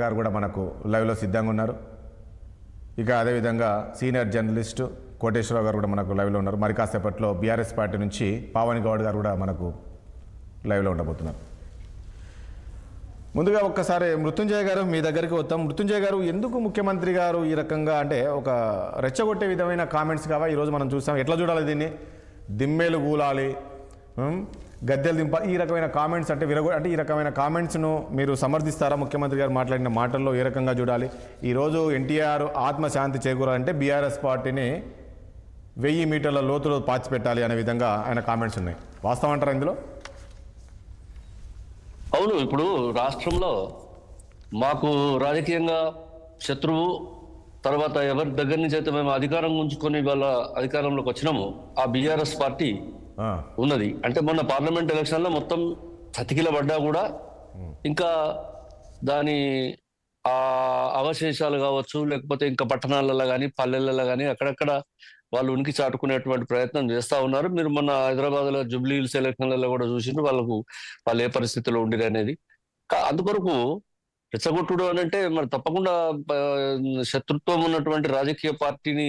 గారు కూడా మనకు లైవ్లో సిద్ధంగా ఉన్నారు. ఇక అదేవిధంగా సీనియర్ జర్నలిస్టు కోటేశ్వరరావు గారు కూడా మనకు లైవ్లో ఉన్నారు. మరి కాసేపట్లో బీఆర్ఎస్ పార్టీ నుంచి పావని గౌడ్ గారు కూడా మనకు లైవ్లో ఉండబోతున్నారు. ముందుగా ఒక్కసారి మృత్యుంజయ గారు మీ దగ్గరికి వస్తాం. మృత్యుంజయ గారు, ఎందుకు ముఖ్యమంత్రి గారు ఈ రకంగా అంటే ఒక రెచ్చగొట్టే విధమైన కామెంట్స్ కావా ఈరోజు మనం చూసాం? ఎట్లా చూడాలి దీన్ని? దిమ్మేలు గూలాలి, గద్దెలు దింపాలి, ఈ రకమైన కామెంట్స్ అంటే అంటే ఈ రకమైన కామెంట్స్ను మీరు సమర్థిస్తారా? ముఖ్యమంత్రి గారు మాట్లాడిన మాటల్లో ఏ రకంగా చూడాలి? ఈరోజు ఎన్టీఆర్ ఆత్మశాంతి చేకూరాలంటే బీఆర్ఎస్ పార్టీని 1000 మీటర్ల లోతులో పాచిపెట్టాలి అనే విధంగా ఆయన కామెంట్స్ ఉన్నాయి. వాస్తవం అంటారా ఇందులో? అవును. ఇప్పుడు రాష్ట్రంలో మాకు రాజకీయంగా శత్రువు, తర్వాత ఎవరి దగ్గర నుంచి అయితే మేము అధికారం ఉంచుకొని వాళ్ళ అధికారంలోకి వచ్చినాము, ఆ బీఆర్ఎస్ పార్టీ ఉన్నది. అంటే మొన్న పార్లమెంట్ ఎలక్షన్లో మొత్తం చతికిల పడ్డా కూడా ఇంకా దాని ఆ అవశేషాలు కావచ్చు, లేకపోతే ఇంకా పట్టణాలలో కానీ పల్లెలలో కానీ అక్కడక్కడ వాళ్ళు ఉనికి చాటుకునేటువంటి ప్రయత్నం చేస్తా ఉన్నారు. మీరు మొన్న హైదరాబాద్ లో జూబ్లీ హిల్స్ ఎలక్షన్లలో కూడా చూసిండ్రు వాళ్ళు ఏ పరిస్థితిలో ఉండిరు అనేది. అందుకొరకు రెచ్చగొట్టుడు అని అంటే మరి తప్పకుండా శత్రుత్వం ఉన్నటువంటి రాజకీయ పార్టీని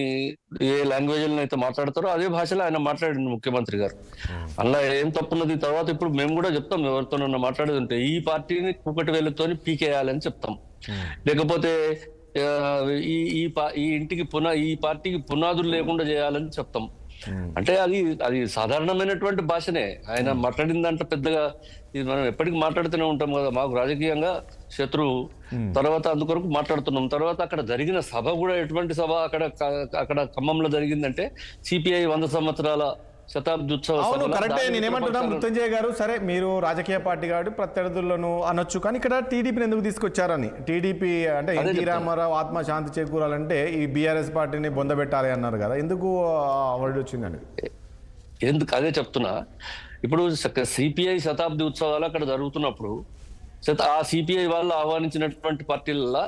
ఏ లాంగ్వేజ్ అయితే మాట్లాడతారో అదే భాషలో ఆయన మాట్లాడింది ముఖ్యమంత్రి గారు. అలా ఏం తప్పున్నది. తర్వాత ఇప్పుడు మేము కూడా చెప్తాం, ఎవరితోనన్నా మాట్లాడేది ఉంటే ఈ పార్టీని కూకటి వేళ్ళతోని పీకేయాలని చెప్తాం. లేకపోతే ఈ ఇంటికి ఈ పార్టీకి పునాదులు లేకుండా చేయాలని చెప్తాం. అంటే అది సాధారణమైనటువంటి భాషనే ఆయన మాట్లాడిన దాంట్లో పెద్దగా ఇది మనం ఎప్పటికీ మాట్లాడుతూనే ఉంటాం కదా. మాకు రాజకీయంగా శత్రువు, తర్వాత అందుకొరకు మాట్లాడుతున్నాం. తర్వాత అక్కడ జరిగిన సభ కూడా ఎటువంటి సభ అక్కడ ఖమ్మంలో జరిగిందంటే సిపిఐ 100 సంవత్సరాల శతాబ్ది ఉత్సవం. కరెక్టే. నేనేమంటున్నా మృత్యుంజయ గారు, సరే మీరు రాజకీయ పార్టీ కాబట్టి ప్రత్యర్థులను అనొచ్చు, కానీ ఇక్కడ టీడీపీని ఎందుకు తీసుకొచ్చారని? టీడీపీ అంటే ఎన్టీ రామారావు ఆత్మశాంతి చేకూరాలంటే ఈ బీఆర్ఎస్ పార్టీని బొందబెట్టాలి అన్నారు కదా, ఎందుకు వర్డ్ వచ్చిందండి? ఎందుకు అదే చెప్తున్నా. ఇప్పుడు సిపిఐ శతాబ్ది ఉత్సవాలు అక్కడ జరుగుతున్నప్పుడు ఆ సిపిఐ వాళ్ళు ఆహ్వానించినటువంటి పార్టీలలో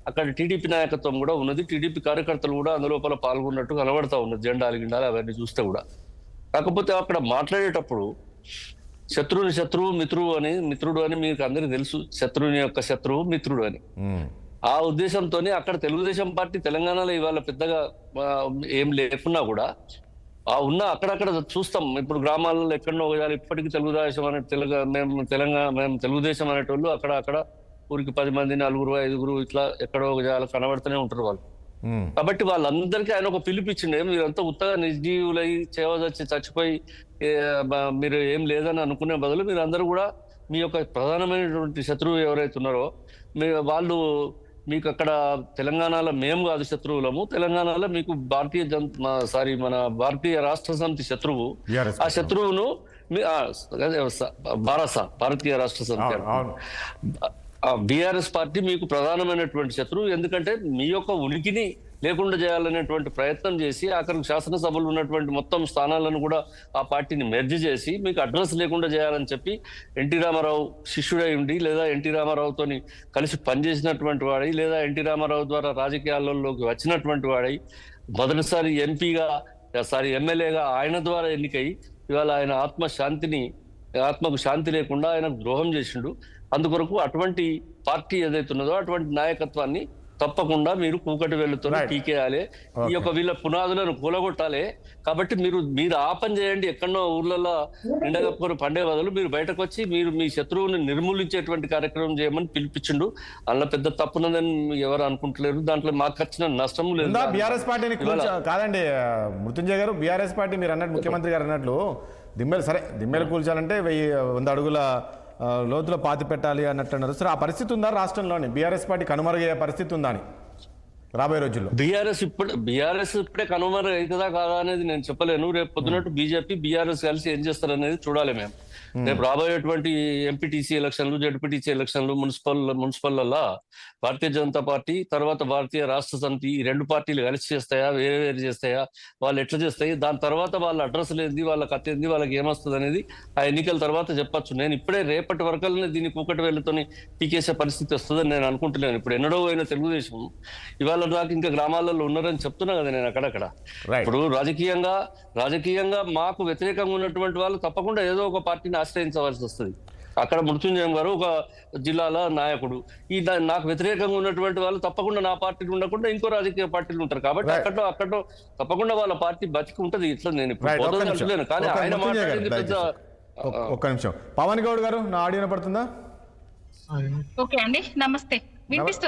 అక్కడ టీడీపీ నాయకత్వం కూడా ఉన్నది, టీడీపీ కార్యకర్తలు కూడా అందులోపల పాల్గొన్నట్టు కనబడతా ఉన్నది, జెండాలు గిండాలు అవన్నీ చూస్తే కూడా. కాకపోతే అక్కడ మాట్లాడేటప్పుడు శత్రువు మిత్రుడు అని మీకు అందరికీ తెలుసు. శత్రువుని యొక్క శత్రువు మిత్రుడు అని ఆ ఉద్దేశంతోనే అక్కడ తెలుగుదేశం పార్టీ తెలంగాణలో ఇవాళ పెద్దగా ఏం లేకున్నా కూడా అక్కడక్కడ చూస్తాం. ఇప్పుడు గ్రామాలలో ఎక్కడో ఇప్పటికీ తెలుగుదేశం మేము తెలుగుదేశం అనేటోళ్ళు అక్కడ ఊరికి 10 మంది 4 5 ఇట్లా ఎక్కడో కనబడుతూనే ఉంటారు వాళ్ళు. కాబట్టి వాళ్ళందరికీ ఆయన ఒక పిలిపించిండే, మీరంతా ఉత్తగా నిర్జీవులై చేవదచ్చి చచ్చిపోయి మీరు ఏం లేదని అనుకునే బదులు మీరందరూ కూడా మీ యొక్క ప్రధానమైనటువంటి శత్రువు ఎవరైతే ఉన్నారో వాళ్ళు మీకు అక్కడ తెలంగాణలో మేము కాదు శత్రువులము, తెలంగాణలో మీకు మన భారతీయ రాష్ట్ర సమితి శత్రువు. ఆ శత్రువును భారతీయ రాష్ట్ర సమితి బీఆర్ఎస్ పార్టీ మీకు ప్రధానమైనటువంటి శత్రువు. ఎందుకంటే మీ యొక్క ఉనికిని లేకుండా చేయాలనేటువంటి ప్రయత్నం చేసి అక్కడికి శాసనసభలు ఉన్నటువంటి మొత్తం స్థానాలను కూడా ఆ పార్టీని మెర్జ్ చేసి మీకు అడ్రస్ లేకుండా చేయాలని చెప్పి ఎన్టీ రామారావు శిష్యుడై ఉండి, లేదా ఎన్టీ రామారావుతోని కలిసి పనిచేసినటువంటి వాడై, లేదా ఎన్టీ రామారావు ద్వారా రాజకీయాలలోకి వచ్చినటువంటి వాడై, మొదటిసారి ఎమ్మెల్యేగా ఆయన ద్వారా ఎన్నికై ఇవాళ ఆయన ఆత్మకు శాంతి లేకుండా ఆయన ద్రోహం చేసిండు. అందుకొరకు అటువంటి పార్టీ ఏదైతే ఉన్నదో అటువంటి నాయకత్వాన్ని తప్పకుండా మీరు కూకటి వేళ్ళతో పీకేయాలి, ఈ యొక్క వీళ్ళ పునాదులను కూలగొట్టాలి. కాబట్టి మీరు ఆ పని చేయండి. ఎక్కడో ఊర్లలో నిండగప్పుకొని పండే బదులు మీరు బయటకు వచ్చి మీరు మీ శత్రువుని నిర్మూలించేటువంటి కార్యక్రమం చేయమని పిలిపించిండు. అందులో పెద్ద తప్పున్నదని ఎవరు అనుకుంటలేరు. దాంట్లో మాకు వచ్చిన నష్టం లేదు. బీఆర్ఎస్ పార్టీని కాదండి మృత్యుంజయ గారు, బీఆర్ఎస్ పార్టీ మీరు అన్నట్టు ముఖ్యమంత్రి గారు అన్నట్లు దిమ్మెలు కూల్చాలంటే 100 అడుగుల లోతులో పాతి పెట్టాలి అన్నట్టు అన్నారు. సరే, ఆ పరిస్థితి ఉందా రాష్ట్రంలోని? బీఆర్ఎస్ పార్టీ కనుమరుగయ్యే పరిస్థితి ఉందా అని రాబోయే రోజుల్లో? బీఆర్ఎస్ ఇప్పుడే కనుమరుగు అవుతుందా కాదా అనేది నేను చెప్పలేను. రేపు పొద్దునట్టు బీజేపీ బీఆర్ఎస్ కలిసి ఏం చేస్తారనేది చూడాలి. మేము రేపు రాబోయేటువంటి ఎంపీటీసీ ఎలక్షన్లు, జడ్పీటీసీ ఎలక్షన్లు, మున్సిపల్లో భారతీయ జనతా పార్టీ తర్వాత భారతీయ రాష్ట్ర సమితి ఈ 2 పార్టీలు కలిసి చేస్తాయా, వేరు చేస్తాయా, వాళ్ళు ఎట్లా చేస్తాయి, దాని తర్వాత వాళ్ళ అడ్రస్ లేనిది, వాళ్ళ కథ ఏంది, వాళ్ళకి ఏమొస్తుంది అనేది ఆ ఎన్నికల తర్వాత చెప్పచ్చు. నేను ఇప్పుడే రేపటి వరకల్నే దీన్ని కూకటి వేళ్ళతోని పీకేసే పరిస్థితి వస్తుందని నేను అనుకుంటున్నాను. ఇప్పుడు ఎన్నడో అయిన తెలుగుదేశం ఇవాళ నాకు ఇంకా గ్రామాలలో ఉన్నారని చెప్తున్నా కదా నేను అక్కడక్కడ. ఇప్పుడు రాజకీయంగా మాకు వ్యతిరేకంగా ఉన్నటువంటి వాళ్ళు తప్పకుండా ఏదో ఒక పార్టీని ఆశ్రయించవలసి వస్తుంది. అక్కడ మృత్యుంజయం గారు ఒక జిల్లాల నాయకుడు. నాకు వ్యతిరేకంగా ఉన్నటువంటి వాళ్ళు తప్పకుండా నా పార్టీలు ఉండకుండా ఇంకో రాజకీయ పార్టీలు ఉంటారు. కాబట్టి అక్కడ తప్పకుండా వాళ్ళ పార్టీ బతికి ఉంటది. ఇట్లా నేను అంటలేను, కానీ ఆయన మాట్లాడింది పెద్ద. ఒక్క నిమిషం. పవన్ గౌడ్ గారు, నా ఆడియో పడుతుందా? ఓకే అండి, నమస్తే. వినిపిస్తుంది.